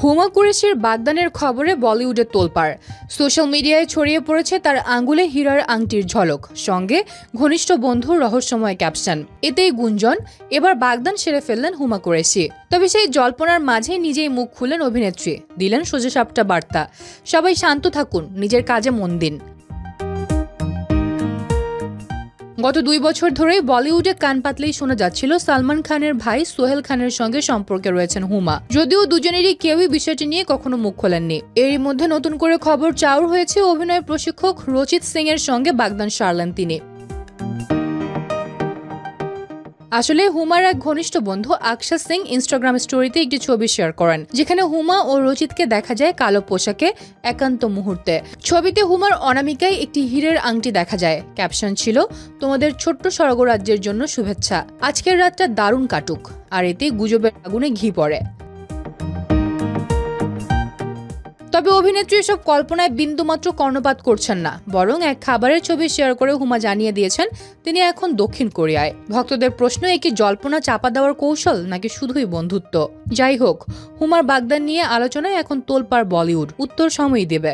হুমা কুরেশির বাগদানের খবরে বলিউডে তোলপাড়। সোশ্যাল মিডিয়ায় ছড়িয়ে পড়েছে তার আঙ্গুলে হীরার আংটির ঝলক, সঙ্গে ঘনিষ্ঠ বন্ধুর রহস্যময় ক্যাপশন। এতেই গুঞ্জন, এবার বাগদান সেরে ফেললেন হুমা কুরেশি। তবে সেই জল্পনার মাঝে নিজেই মুখ খুললেন অভিনেত্রী, দিলেন সোজাসাপটা বার্তা। সবাই শান্ত থাকুন, নিজের কাজে মন দিন। গত 2 বছর ধরেই বলিউডে কান পাতলেই শোনা যাচ্ছিল সালমান খানের ভাই সোহেল খানের সঙ্গে সম্পর্কে রয়েছেন হুমা। যদিও দুজনেরই কেউই বিষয়টি নিয়ে কখনো মুখ খোলেননি। এরই মধ্যে নতুন করে খবর চাউর হয়েছে অভিনয় প্রশিক্ষক রচিত সিং এর সঙ্গে বাগদান সারলেন তিনি। আসলে হুমার এক ঘনিষ্ঠ বন্ধু আকশা সিং ইনস্টাগ্রাম স্টোরিতে একটি ছবি শেয়ার করেন, যেখানে হুমা ও রচিতকে দেখা যায় কালো পোশাকে একান্ত মুহূর্তে। ছবিতে হুমার অনামিকায় একটি হীরের আংটি দেখা যায়। ক্যাপশন ছিল, তোমাদের ছোট্ট স্বর্গরাজ্যের জন্য শুভেচ্ছা, আজকের রাতটা দারুণ কাটুক। আর এতে গুজবের আগুনে ঘি পড়ে। তবে অভিনেত্রী এসব কল্পনায় বিন্দুমাত্র কর্ণপাত করছেন না, বরং এক খাবারের ছবি শেয়ার করে হুমা জানিয়ে দিয়েছেন তিনি এখন দক্ষিণ কোরিয়ায়। ভক্তদের প্রশ্ন, এ কি জল্পনা চাপা দেওয়ার কৌশল নাকি শুধুই বন্ধুত্ব? যাই হোক, হুমার বাগদান নিয়ে আলোচনায় এখন তোলপাড় বলিউড। উত্তর সময়ই দেবে।